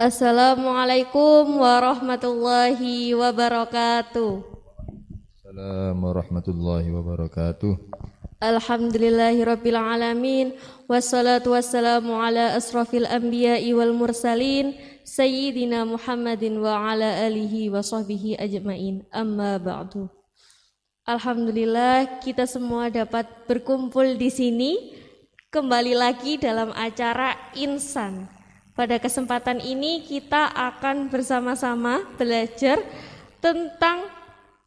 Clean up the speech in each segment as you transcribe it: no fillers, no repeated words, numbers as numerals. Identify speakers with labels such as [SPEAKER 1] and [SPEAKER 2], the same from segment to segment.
[SPEAKER 1] Assalamualaikum warahmatullahi wabarakatuh.
[SPEAKER 2] Assalamualaikum warahmatullahi wabarakatuh.
[SPEAKER 1] Alhamdulillahirabbil alamin wassalatu wassalamu ala asrafil anbiya'i wal mursalin sayyidina Muhammadin wa ala alihi wa sahbihi ajmain. Amma ba'du. Alhamdulillah kita semua dapat berkumpul di sini kembali lagi dalam acara Insan. Pada kesempatan ini kita akan bersama-sama belajar tentang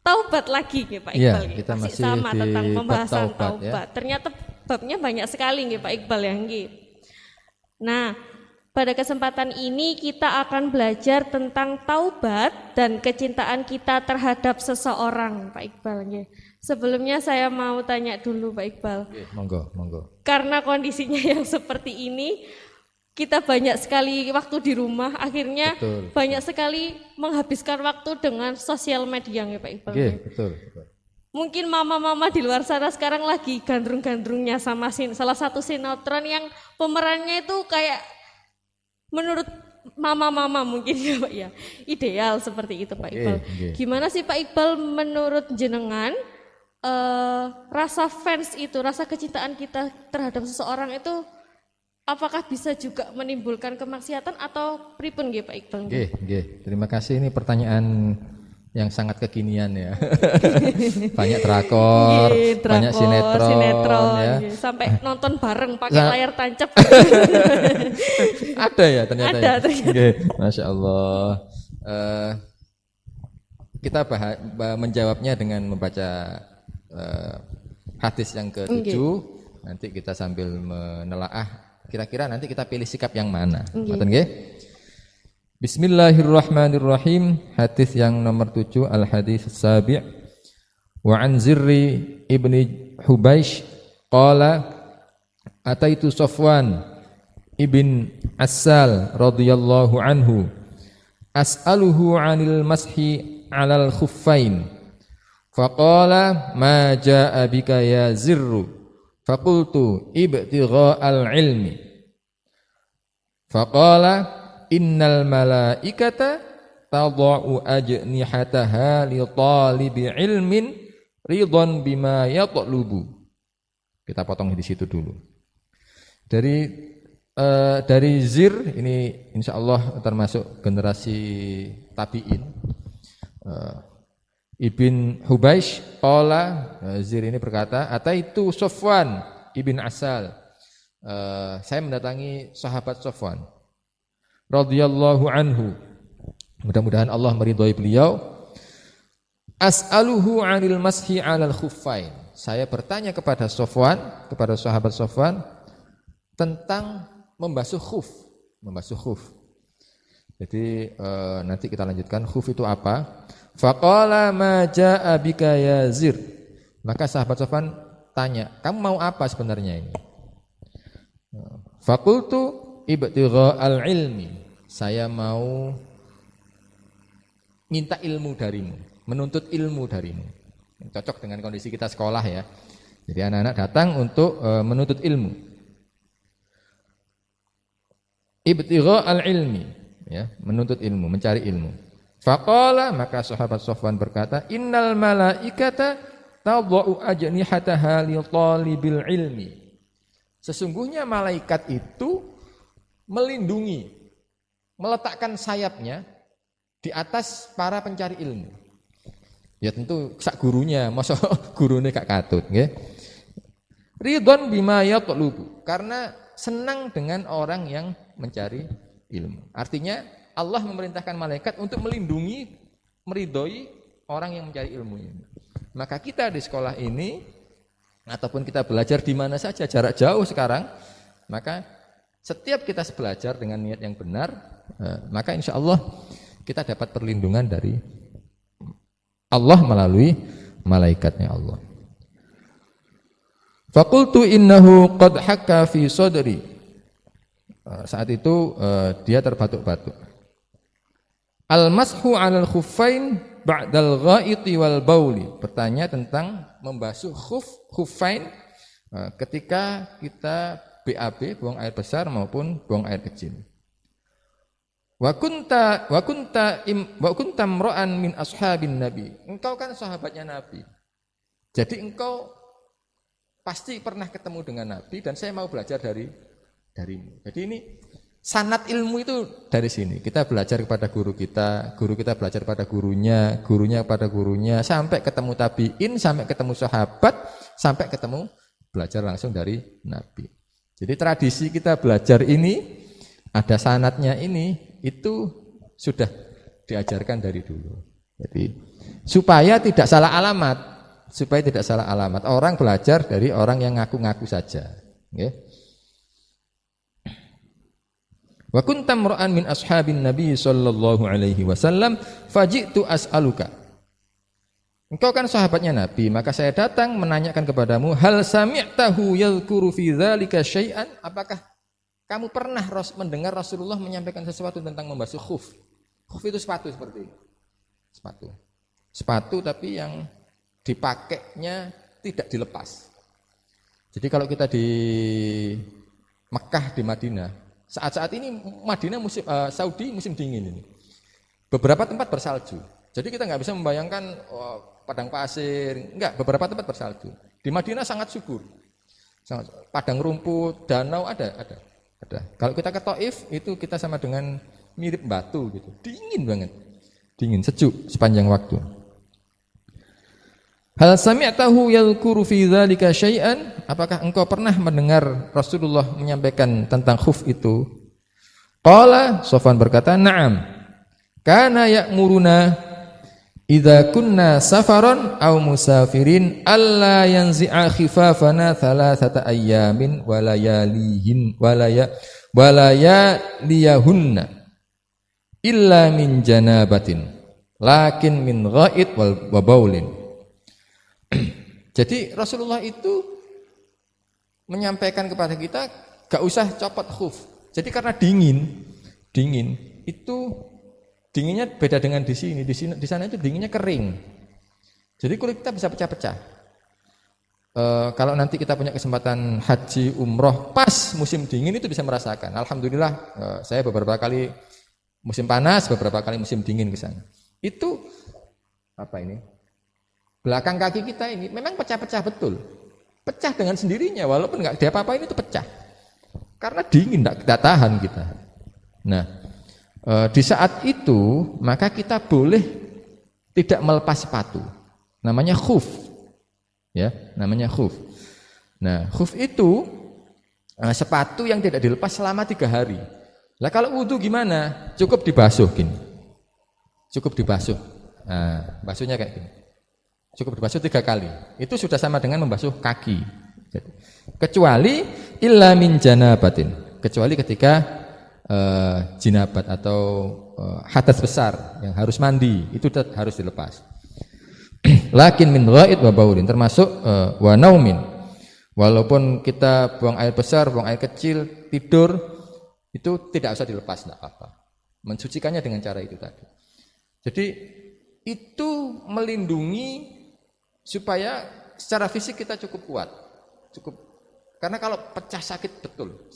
[SPEAKER 1] taubat lagi ya Pak Iqbal.
[SPEAKER 2] Ya, kita masih
[SPEAKER 1] sama
[SPEAKER 2] di
[SPEAKER 1] tentang pembahasan
[SPEAKER 2] taubat,
[SPEAKER 1] taubat. Ternyata babnya banyak sekali ya Pak Iqbal ya. Nah, pada kesempatan ini kita akan belajar tentang taubat dan kecintaan kita terhadap seseorang Pak Iqbal. Sebelumnya saya mau tanya dulu Pak Iqbal.
[SPEAKER 2] Monggo.
[SPEAKER 1] Karena kondisinya yang seperti ini, kita banyak sekali waktu di rumah, akhirnya banyak sekali menghabiskan waktu dengan sosial media ya Pak Iqbal.
[SPEAKER 2] Betul.
[SPEAKER 1] Mungkin mama-mama di luar sana sekarang lagi gandrung-gandrungnya sama salah satu sinetron yang pemerannya itu kayak menurut mama-mama mungkin ya Pak ya, ideal seperti itu Pak Iqbal. Gimana sih Pak Iqbal menurut jenengan rasa fans itu, rasa kecintaan kita terhadap seseorang itu apakah bisa juga menimbulkan kemaksiatan atau pripun nggih Pak Iqbal?
[SPEAKER 2] Nggih. Terima kasih, ini pertanyaan yang sangat kekinian ya. Banyak drakor, banyak sinetron ya.
[SPEAKER 1] Sampai nonton bareng pakai layar tancap.
[SPEAKER 2] Ada ya ternyata.
[SPEAKER 1] Ada,
[SPEAKER 2] ya.
[SPEAKER 1] ternyata.
[SPEAKER 2] Masya Allah. Kita menjawabnya dengan membaca hadis yang ke-7. Nanti kita sambil menelaah kira-kira nanti kita pilih sikap yang mana. Ngoten nggih? Bismillahirrahmanirrahim. Hadis yang nomor 7, al-hadis as-sabi'. Wa an Zirri ibni Hubaish qala ataitu Safwan ibn Assal radhiyallahu anhu as'aluhu 'anil mashi 'alal khuffain. Faqala ma jaa'a bika ya Zirru. Faqultu ibtigha'al ilmi. Faqala innal malaikata tadau ajnihataha li talibi ilmin ridwan bima yatlubu. Kita potong di situ dulu. Dari Zir, ini insyaallah termasuk generasi tabi'in. Ibn Hubaish qala, Zir ini berkata, ataitu Safwan ibn Asal. Saya mendatangi sahabat Safwan radhiyallahu anhu. Mudah-mudahan Allah meridhai beliau. As'aluhu 'anil mashi 'alal khuffain. Saya bertanya kepada Safwan, kepada sahabat Safwan tentang membasuh khuf. Jadi nanti kita lanjutkan khuf itu apa? Faqala ma jaa'a bika ya Zir. Maka sahabat Safwan tanya, kamu mau apa sebenarnya ini? Faqultu ibtigha'al ilmi. Saya mau minta ilmu darimu, menuntut ilmu darimu. Cocok dengan kondisi kita sekolah ya. Jadi anak-anak datang untuk menuntut ilmu. Ibtigha'al ilmi, ya, menuntut ilmu, mencari ilmu. Faqala, maka sahabat Safwan berkata, innal malaikata tadau ajnihataha li talibil ilmi. Sesungguhnya malaikat itu melindungi, meletakkan sayapnya di atas para pencari ilmu. Ya tentu sak gurunya, masa gurune gak katut nggih. Ridwan bima yatlubu, karena senang dengan orang yang mencari ilmu. Artinya Allah memerintahkan malaikat untuk melindungi, meridhoi orang yang mencari ilmu ini. Maka kita di sekolah ini ataupun kita belajar di mana saja jarak jauh sekarang, maka setiap kita belajar dengan niat yang benar, maka insya Allah kita dapat perlindungan dari Allah melalui malaikatnya Allah. Faqultu innahu qad hakka fi sadri. Saat itu dia terbatuk-batuk. Al-mashu 'alal khuffain ba'dal ghaiti wal bauli. Bertanya tentang membasuh khuffain ketika kita BAB, buang air besar maupun buang air kecil. Wa kunta imra'an min ashabin nabi. Engkau kan sahabatnya Nabi. Jadi engkau pasti pernah ketemu dengan Nabi dan saya mau belajar darimu. Jadi ini sanad ilmu itu dari sini. Kita belajar kepada guru kita belajar pada gurunya kepada gurunya, sampai ketemu tabi'in, sampai ketemu sahabat, sampai ketemu belajar langsung dari Nabi. Jadi tradisi kita belajar ini, ada sanadnya ini, itu sudah diajarkan dari dulu. Jadi supaya tidak salah alamat, orang belajar dari orang yang ngaku-ngaku saja. Okay? Wa kuntam ra'an min ashabin Nabi sallallahu alaihi wasallam faji'tu as'aluka. Engkau kan sahabatnya Nabi, maka saya datang menanyakan kepadamu, hal sami'tahu yadhkuru fi dzalika syai'an? Apakah kamu pernah mendengar Rasulullah menyampaikan sesuatu tentang membasuh khuf? Khuf itu sepatu seperti ini. Sepatu tapi yang dipakainya tidak dilepas. Jadi kalau kita di Mekah, di Madinah, saat-saat ini Madinah Saudi musim dingin ini. Beberapa tempat bersalju. Jadi kita nggak bisa membayangkan padang pasir, enggak, beberapa tempat bersalju. Di Madinah sangat subur. Padang rumput, danau ada. Kalau kita ke Taif itu kita sama dengan mirip batu gitu. Dingin banget. Dingin, sejuk sepanjang waktu. Hal sami'tahu yadhkuru fi dzalika syai'an? Apakah engkau pernah mendengar Rasulullah menyampaikan tentang khuf itu? Qala, Sofwan berkata, "Na'am. Kana ya'muruna idza kunna safaran aw musafirin alla yanzi'a khifafana thalathata ayyamin wa layaliyahunna illa min janabatin lakin min ghaid wa baulin." Jadi Rasulullah itu menyampaikan kepada kita gak usah copot khuf. Jadi karena dingin itu dinginnya beda dengan di sini. Di sana itu dinginnya kering. Jadi kulit kita bisa pecah-pecah. Kalau nanti kita punya kesempatan haji umroh pas musim dingin itu bisa merasakan. Alhamdulillah saya beberapa kali musim panas, beberapa kali musim dingin ke sana. Itu apa ini? Belakang kaki kita ini memang pecah-pecah betul. Pecah dengan sendirinya walaupun enggak diapa-apain itu pecah. Karena dingin enggak tahan kita. Nah, di saat itu maka kita boleh tidak melepas sepatu. Namanya khuf. Ya, namanya khuf. Nah, khuf itu sepatu yang tidak dilepas selama 3 hari. Lah kalau wudu gimana? Cukup dibasuh gini. Cukup dibasuh. Nah, basuhnya kayak gini. Cukup dibasuh 3 kali. Itu sudah sama dengan membasuh kaki. Kecuali illa min janabatin. Kecuali ketika jinabat atau hadas besar yang harus mandi, itu harus dilepas. Lakin min ghaid wa baulin, termasuk wa naumin. Walaupun kita buang air besar, buang air kecil, tidur, itu tidak usah dilepas, enggak apa-apa. Mensucikannya dengan cara itu tadi. Jadi itu melindungi supaya secara fisik kita cukup kuat, karena kalau pecah sakit betul,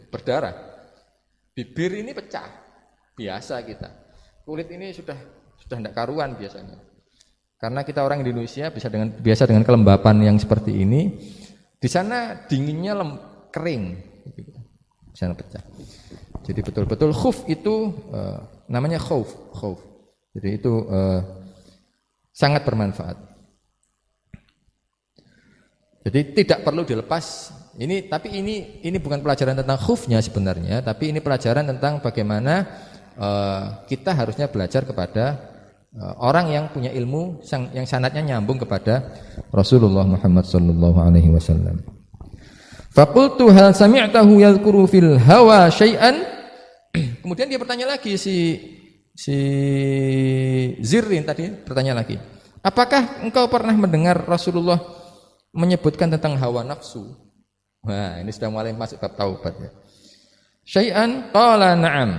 [SPEAKER 2] berdarah. Bibir ini pecah, biasa kita. Kulit ini sudah tidak karuan biasanya. Karena kita orang Indonesia biasa dengan kelembapan yang seperti ini, di sana dinginnya kering, di sana pecah. Jadi betul-betul khuf itu namanya khauf. Jadi itu sangat bermanfaat. Jadi tidak perlu dilepas. Tapi ini bukan pelajaran tentang khufnya sebenarnya, tapi ini pelajaran tentang bagaimana kita harusnya belajar kepada orang yang punya ilmu yang sanadnya nyambung kepada Rasulullah Muhammad sallallahu alaihi wasallam. Faqultu hal sami'tahu yadhkuru fil hawa syai'an? Kemudian dia bertanya lagi si Zirrin tadi bertanya lagi. Apakah engkau pernah mendengar Rasulullah menyebutkan tentang hawa nafsu? Wah, ini sudah mulai masuk bab taubat ya. Syai'an qala na'am.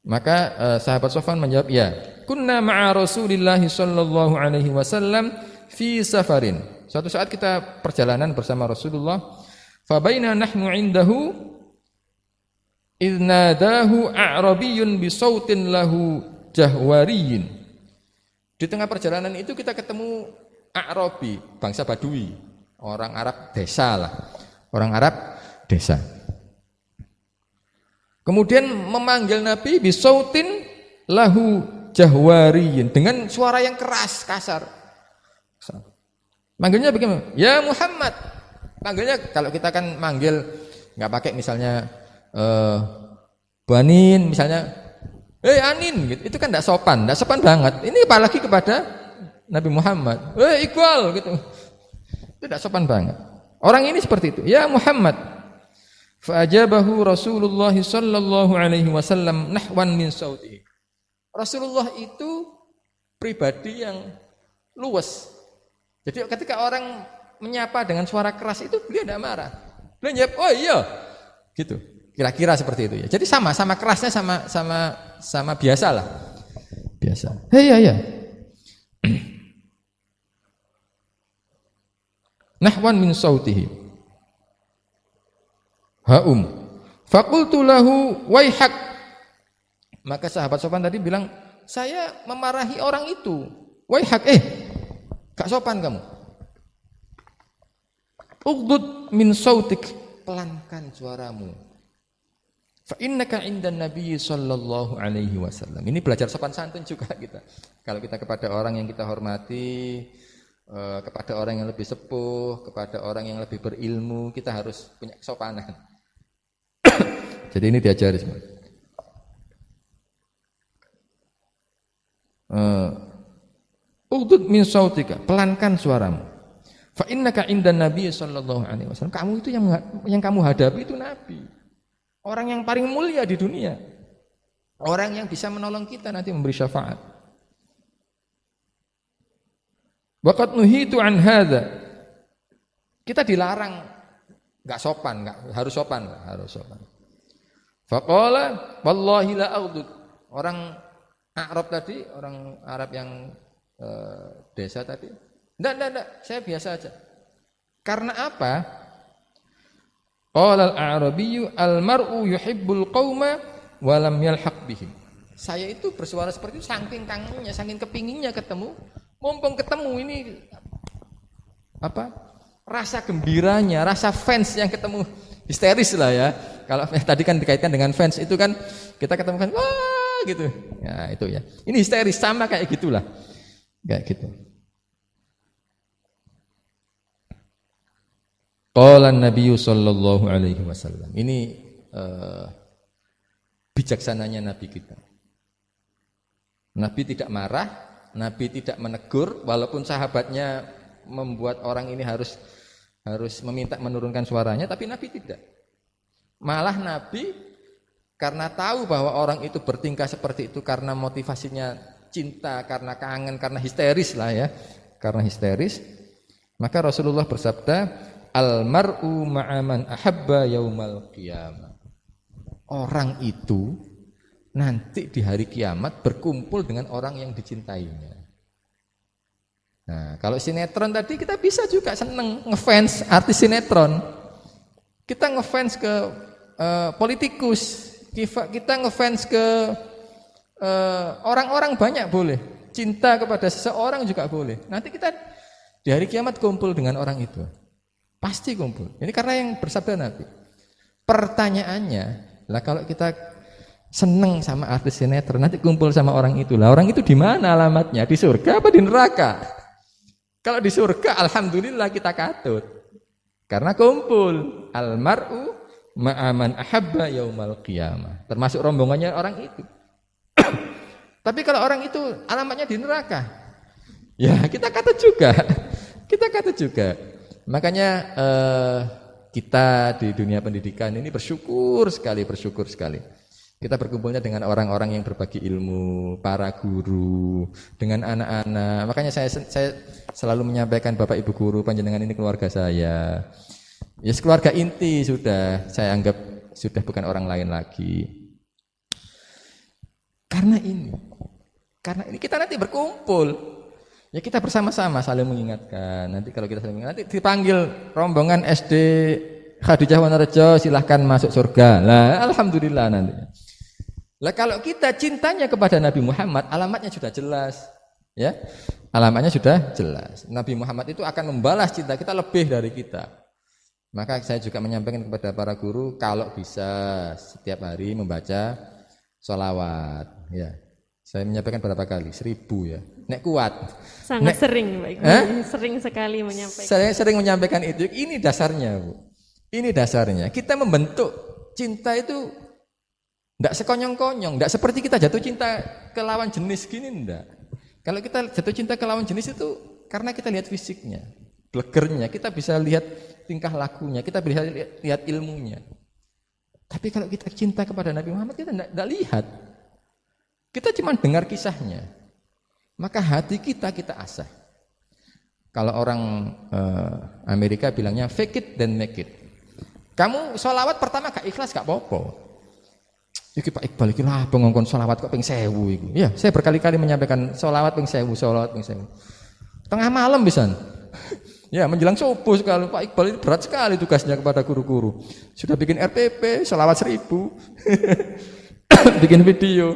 [SPEAKER 2] Maka sahabat Sofwan menjawab, ya. Kunna ma'a Rasulillah sallallahu alaihi wasallam fi safarin. Suatu saat kita perjalanan bersama Rasulullah. Fa baina nahnu indahu idnadahu a'rabiyyun bisautin lahu jahwariyin. Di tengah perjalanan itu kita ketemu A'rabi, bangsa Badui, orang Arab desa lah, orang Arab desa. Kemudian memanggil Nabi bisautin lahu jahwariyin, dengan suara yang keras, kasar. Manggilnya bagaimana? Ya Muhammad. Panggilnya kalau kita kan manggil nggak pakai misalnya Banin misalnya, Anin gitu. Itu kan tidak sopan banget. Ini apalagi kepada Nabi Muhammad, Iqbal gitu. Itu tidak sopan banget. Orang ini seperti itu. Ya Muhammad. Fa'ajabahu Rasulullah sallallahu alaihi wasallam nahwan min sautihi. Rasulullah itu pribadi yang luwes. Jadi ketika orang menyapa dengan suara keras itu beliau tidak marah. Beliau jawab, "Oh iya." Gitu. Kira-kira seperti itu ya. Jadi sama kerasnya sama biasa lah. Biasa. Ya. Nahwan min sautihi. Haum. Faqultu lahu waihak. Maka sahabat sopan tadi bilang, "Saya memarahi orang itu." Waihak, gak sopan kamu. Ughdud min sautik, pelankan suaramu. Fa innaka indan Nabi sallallahu alaihi wasallam. Ini belajar sopan santun juga kita. Kalau kita kepada orang yang kita hormati, kepada orang yang lebih sepuh, kepada orang yang lebih berilmu, kita harus punya kesopanan. Jadi ini diajari semua. Ughdud min sautika, pelankan suaramu. Fa innaka indan Nabi sallallahu alaihi wasallam. Kamu itu yang kamu hadapi itu Nabi. Orang yang paling mulia di dunia. Orang yang bisa menolong kita nanti memberi syafaat. Waqad nuhitu an hadza. Kita dilarang enggak sopan, harus sopan. Faqala wallahi la aghdud. Orang Arab tadi, orang Arab yang desa tadi. Enggak, saya biasa aja. Karena apa? Qala al-a'rabiyyu al-mar'u yuhibbul qauma wa lam yalhaq bihim. Saya itu bersuara seperti itu saking kangennya, saking kepinginnya ketemu. Mumpung ketemu ini rasa gembiranya, rasa fans yang ketemu histeris lah ya. Kalau tadi kan dikaitkan dengan fans itu kan kita ketemu kan wah gitu. Ya itu ya. Ini histeris sama kayak gitulah. Kayak gitu. Qala Nabi sallallahu alaihi wasallam. Ini bijaksananya Nabi kita. Nabi tidak marah, Nabi tidak menegur, walaupun sahabatnya membuat orang ini harus meminta menurunkan suaranya, tapi Nabi tidak. Malah Nabi karena tahu bahwa orang itu bertingkah seperti itu karena motivasinya cinta, karena kangen, karena histeris lah ya, karena histeris, maka Rasulullah bersabda, "Al-mar'u ma'aman ahabba yaumal qiyamah." Orang itu nanti di hari kiamat berkumpul dengan orang yang dicintainya. Nah, kalau sinetron tadi kita bisa juga seneng ngefans artis sinetron. Kita ngefans ke politikus, kita ngefans ke orang-orang banyak boleh. Cinta kepada seseorang juga boleh. Nanti kita di hari kiamat kumpul dengan orang itu. Pasti kumpul. Ini karena yang bersabda Nabi. Pertanyaannya, lah kalau kita seneng sama artis sinetron, nanti kumpul sama orang itu. Lah orang itu di mana alamatnya? Di surga apa di neraka? Kalau di surga, alhamdulillah kita katut. Karena kumpul. Al-mar'u ma'aman ahabba yaumal qiyamah. Termasuk rombongannya orang itu. Tapi kalau orang itu alamatnya di neraka, ya kita katut juga. Makanya kita di dunia pendidikan ini bersyukur sekali. Kita berkumpulnya dengan orang-orang yang berbagi ilmu, para guru, dengan anak-anak. Makanya saya selalu menyampaikan Bapak Ibu guru, panjenengan ini keluarga saya. Ya keluarga inti sudah, saya anggap sudah bukan orang lain lagi. Karena ini kita nanti berkumpul. Ya kita bersama-sama saling mengingatkan. Nanti kalau kita saling mengingatkan, nanti dipanggil rombongan SD Khadijah Wonorejo silahkan masuk surga. Lah alhamdulillah nanti. Lah kalau kita cintanya kepada Nabi Muhammad, alamatnya sudah jelas. Ya. Alamatnya sudah jelas. Nabi Muhammad itu akan membalas cinta kita lebih dari kita. Maka saya juga menyampaikan kepada para guru kalau bisa setiap hari membaca sholawat. Ya, saya menyampaikan berapa kali? 1000 ya. Nek kuat.
[SPEAKER 1] Sangat sering, Pak Iqbal. Sering sekali menyampaikan.
[SPEAKER 2] Saya sering menyampaikan itu. Ini dasarnya, Bu. Ini dasarnya. Kita membentuk cinta itu tidak sekonyong-konyong, tidak seperti kita jatuh cinta ke lawan jenis gini, tidak. Kalau kita jatuh cinta ke lawan jenis itu karena kita lihat fisiknya, blegernya, kita bisa lihat tingkah lakunya, kita bisa lihat ilmunya. Tapi kalau kita cinta kepada Nabi Muhammad, kita tidak lihat. Kita cuma dengar kisahnya. Maka hati kita asah. Kalau orang Amerika bilangnya fake it then make it. Kamu sholawat pertama gak ikhlas gak apa-apa. Iki Pak Iqbal iki lah pengongkon sholawat kok ping 1000 iku. Ya, saya berkali-kali menyampaikan sholawat ping 1000, sholawat ping 1000. Tengah malam pisan. Ya, menjelang subuh sekali Pak Iqbal itu berat sekali tugasnya kepada guru-guru. Sudah bikin RPP, sholawat 1000. Bikin video.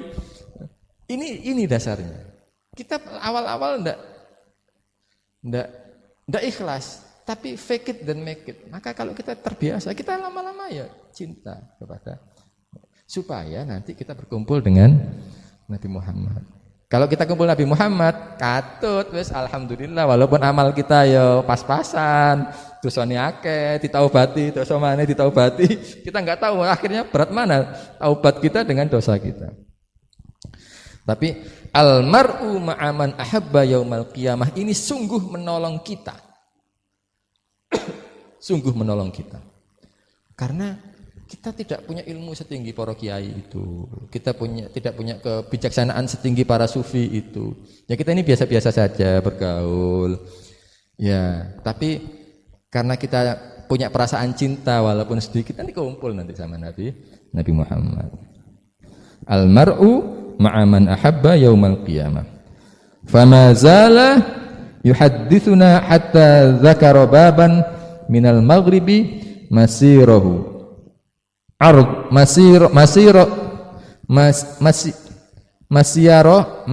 [SPEAKER 2] Ini dasarnya. Kita awal-awal ndak ikhlas, tapi fake it dan make it. Maka kalau kita terbiasa, kita lama-lama ya cinta kepada supaya nanti kita berkumpul dengan Nabi Muhammad. Kalau kita kumpul Nabi Muhammad, katut wis alhamdulillah walaupun amal kita ya pas-pasan, dosane akeh, ditaubati, dosa maneh ditaubati, kita enggak tahu akhirnya berat mana taubat kita dengan dosa kita. Tapi almar'u ma'aman ahabba yaumal qiyamah ini sungguh menolong kita. Sungguh menolong kita. Karena kita tidak punya ilmu setinggi para kiai itu. Kita tidak punya kebijaksanaan setinggi para sufi itu. Ya kita ini biasa-biasa saja bergaul. Ya, tapi karena kita punya perasaan cinta walaupun sedikit nanti kumpul nanti sama Nabi Muhammad. Almar'u ma'aman ahabba yaumal qiyamah. Fama zala yuhaddithuna hatta dzakara baban minal maghribi masirahu.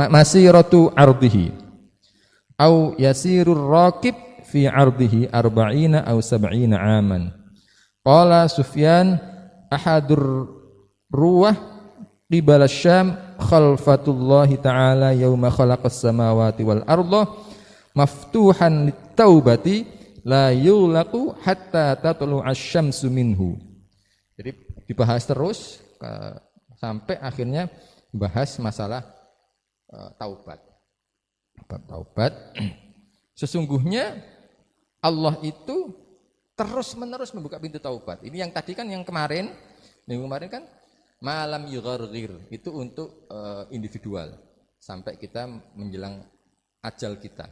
[SPEAKER 2] Masiratu ardihi au yasirur raqib fi ardihi 40 au 70 aman. Qala Sufyan ahadur ruwah qibala Syam khalfatullah ta'ala yauma khalaqas samawati wal arda maftuhan litaubati la yulaqu hatta tatlu'asy syamsu minhu. Jadi dibahas terus sampai akhirnya bahas masalah taubat. Taubat. Sesungguhnya Allah itu terus-menerus membuka pintu taubat. Ini yang tadi kan yang kemarin, minggu kemarin kan malam yugharghir itu untuk individual sampai kita menjelang ajal kita.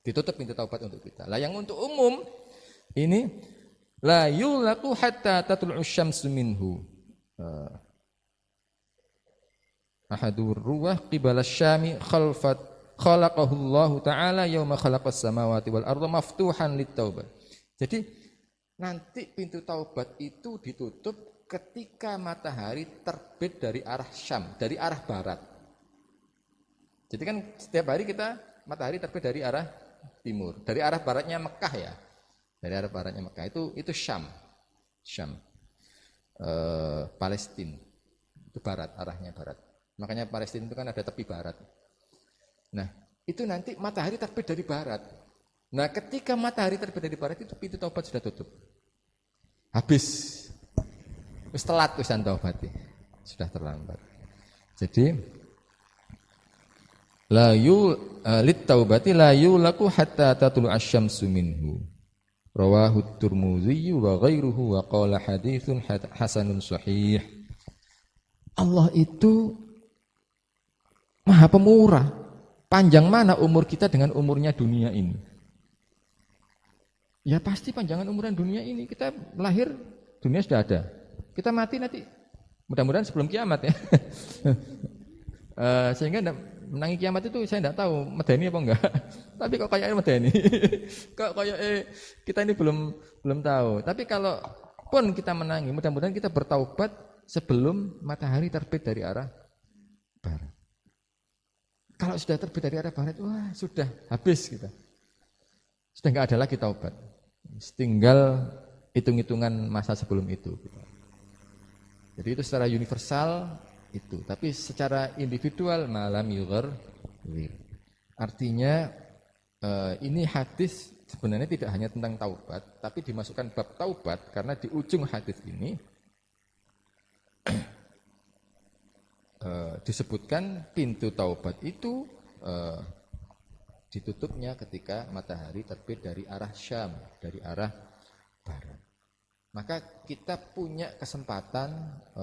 [SPEAKER 2] Ditutup pintu taubat untuk kita. Lah yang untuk umum ini la yulaqu hatta tatlu'u syamsu minhu. Ahadur ruwah qibala syami khalaqahu Allah taala yauma khalaqas samawati wal arda maftuhan lit-taubah. Jadi nanti pintu taubat itu ditutup ketika matahari terbit dari arah Syam, dari arah barat. Jadi kan setiap hari kita matahari terbit dari arah timur, dari arah baratnya Mekah ya. Dari arah baratnya Mekah itu Syam. Palestina. Itu barat, arahnya barat. Makanya Palestina itu kan ada tepi barat. Nah, itu nanti matahari terbit dari barat. Nah, ketika matahari terbit dari barat itu pintu taubat sudah tutup. Habis. Wis telat wisan taubati. Sudah terlambat. Jadi la lit taubati la yulaqu hatta tatlu asy-syamsu minhu. Rawahu Tirmidzi wa ghairuhu wa qala haditsun hasanun sahih. Allah itu Maha Pemurah. Panjang mana umur kita dengan umurnya dunia ini? Ya pasti panjangan umuran dunia ini. Kita lahir dunia sudah ada. Kita mati nanti mudah-mudahan sebelum kiamat ya. Sehingga menangi kiamat itu saya tidak tahu medeni apa enggak. Tapi kok kayaknya medeni. Kok kayak kita ini belum tahu. Tapi kalau kalaupun kita menangi, mudah-mudahan kita bertaubat sebelum matahari terbit dari arah barat. Kalau sudah terbit dari arah barat, wah sudah habis kita. Sudah nggak ada lagi taubat. Tinggal hitung-hitungan masa sebelum itu. Jadi itu secara universal itu, tapi secara individual malam yughar. Artinya ini hadis sebenarnya tidak hanya tentang taubat, tapi dimasukkan bab taubat karena di ujung hadis ini disebutkan pintu taubat itu ditutupnya ketika matahari terbit dari arah Syam, dari arah barat. Maka kita punya kesempatan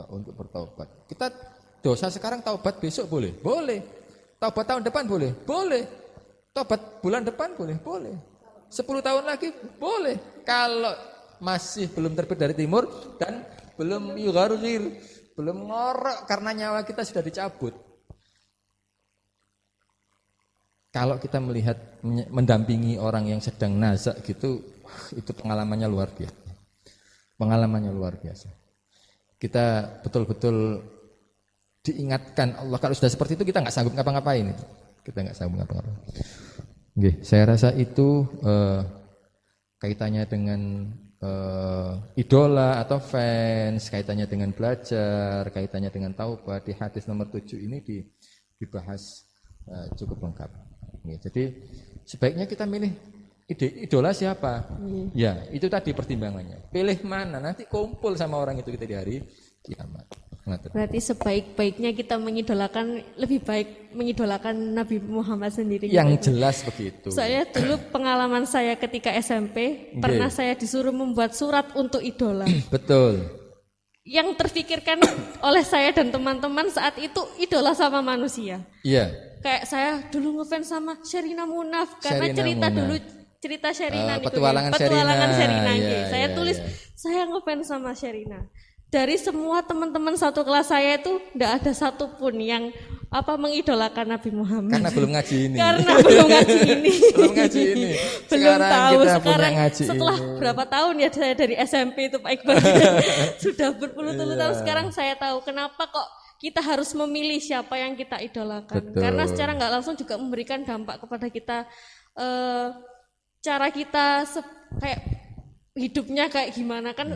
[SPEAKER 2] untuk bertaubat. Kita dosa sekarang, taubat besok boleh? Boleh. Taubat tahun depan boleh? Boleh. Taubat bulan depan boleh? Boleh. 10 tahun lagi boleh. Kalau masih belum terbit dari timur dan belum yugharghir, belum ngorok karena nyawa kita sudah dicabut. Kalau kita melihat mendampingi orang yang sedang nazak gitu, itu pengalamannya luar biasa. Pengalamannya luar biasa. Kita betul-betul diingatkan Allah, kalau sudah seperti itu kita nggak sanggup ngapa-ngapain itu. Kita nggak sanggup ngapa-ngapain. Oke, saya rasa itu kaitannya dengan idola atau fans, kaitannya dengan belajar, kaitannya dengan taubat di hadis nomor 7 ini dibahas cukup lengkap. Oke, jadi sebaiknya kita milih idola siapa? Ya, itu tadi pertimbangannya. Pilih mana, nanti kumpul sama orang itu kita di hari kiamat.
[SPEAKER 1] Berarti sebaik-baiknya kita mengidolakan, lebih baik mengidolakan Nabi Muhammad sendiri.
[SPEAKER 2] Yang gitu. Jelas begitu.
[SPEAKER 1] Soalnya dulu pengalaman saya ketika SMP, pernah saya disuruh membuat surat untuk idola.
[SPEAKER 2] Betul.
[SPEAKER 1] Yang terfikirkan oleh saya dan teman-teman saat itu idola sama manusia.
[SPEAKER 2] Iya.
[SPEAKER 1] Kayak saya dulu ngefans sama Sherina Munaf karena cerita Sherina
[SPEAKER 2] petualangan
[SPEAKER 1] Sherina.
[SPEAKER 2] Ya,
[SPEAKER 1] saya tulis saya ngefans sama Sherina. Dari semua teman-teman satu kelas saya itu tidak ada satupun yang mengidolakan Nabi Muhammad.
[SPEAKER 2] Karena belum ngaji ini.
[SPEAKER 1] belum ngaji ini.
[SPEAKER 2] belum ngaji ini.
[SPEAKER 1] Belum tahu
[SPEAKER 2] kita
[SPEAKER 1] sekarang
[SPEAKER 2] ngaji
[SPEAKER 1] setelah
[SPEAKER 2] ini.
[SPEAKER 1] Berapa tahun ya saya dari SMP itu Pak Iqbal. Sudah berpuluh-puluh tahun sekarang saya tahu kenapa kok kita harus memilih siapa yang kita idolakan.
[SPEAKER 2] Betul.
[SPEAKER 1] Karena secara nggak langsung juga memberikan dampak kepada kita, cara kita kayak hidupnya kayak gimana kan.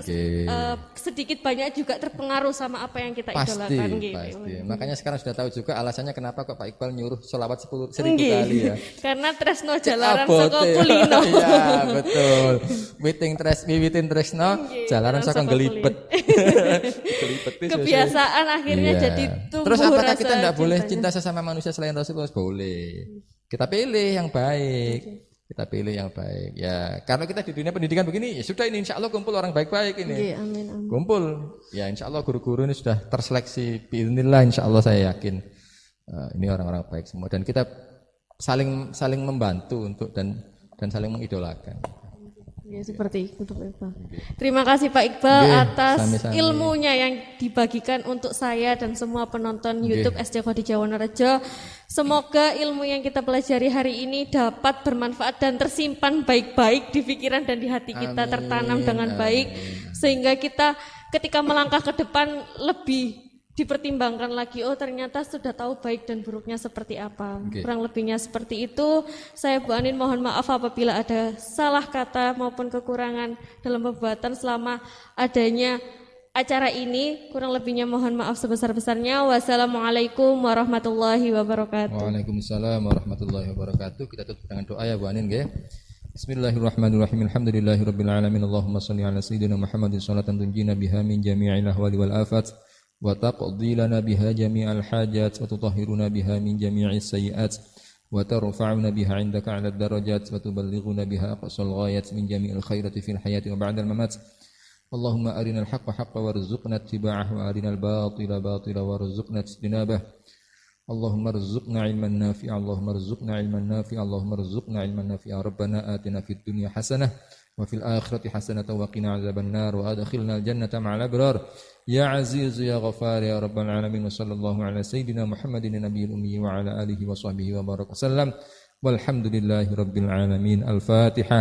[SPEAKER 1] Sedikit banyak juga terpengaruh sama apa yang kita idolakan gitu.
[SPEAKER 2] Pasti. Makanya sekarang sudah tahu juga alasannya kenapa kok Pak Iqbal nyuruh sholawat 10.000 kali ya.
[SPEAKER 1] Karena tresno jalaran saka kulino.
[SPEAKER 2] Iya, betul. Wiwitin tresno jalaran saka gelibet.
[SPEAKER 1] Kebiasaan akhirnya jadi tumbuh.
[SPEAKER 2] Terus apakah kita tidak
[SPEAKER 1] cintanya.
[SPEAKER 2] boleh cinta sesama manusia selain Rasulullah? Boleh. Kita pilih yang baik. Kita pilih yang baik. Ya, karena kita di dunia pendidikan begini, ya sudah ini insya Allah kumpul orang baik-baik ini.
[SPEAKER 1] Amin.
[SPEAKER 2] Kumpul. Ya insya Allah guru-guru ini sudah terseleksi. Bismillah insya Allah saya yakin ini orang-orang baik semua. Dan kita saling membantu untuk dan saling mengidolakan.
[SPEAKER 1] Ya seperti itu Pak Iqbal. Terima kasih Pak Iqbal atas
[SPEAKER 2] sami-sami.
[SPEAKER 1] ilmunya yang dibagikan untuk saya dan semua penonton YouTube SD Khadijah Wonorejo. Semoga ilmu yang kita pelajari hari ini dapat bermanfaat dan tersimpan baik-baik di pikiran dan di hati kita, tertanam dengan baik sehingga kita ketika melangkah ke depan lebih dipertimbangkan lagi, oh ternyata sudah tahu baik dan buruknya seperti apa. Kurang lebihnya seperti itu. Saya Bu Anin mohon maaf apabila ada salah kata maupun kekurangan dalam perbuatan selama adanya acara ini. Kurang lebihnya mohon maaf sebesar-besarnya. Wassalamualaikum warahmatullahi wabarakatuh.
[SPEAKER 2] Waalaikumsalam warahmatullahi wabarakatuh. Kita tutup dengan doa ya Bu Anin nggih. Bismillahirrahmanirrahim. Alhamdulillahirabbil alamin. Allahumma shalli ala sayyidina Muhammadin shalatan tunjina biha min jami'il ahwali wal afat. وتقضي لنا بها جميع الحاجات وتطهرنا بها من جميع السيئات وترفعنا بها عندك على الدرجات وتبلغنا بها أقصى الغايات من جميع الخيرات في الحياة وبعد الممات اللهم أرنا الحق حقا وارزقنا اتباعه وأرنا الباطل باطلا وارزقنا اجتنابه اللهم ارزقنا علما نافعا اللهم ارزقنا علما نافعا اللهم ارزقنا علما نافعا ربنا آتنا في الدنيا حسنة وفي الآخرة حسنة وقنا عذاب النار وأدخلنا الجنة مع الأبرار يا عزيز يا غفار يا رب العالمين وصلى الله على سيدنا محمد النبي الأمي وعلى آله وصحبه وبارك وسلم والحمد لله رب العالمين. الفاتحة.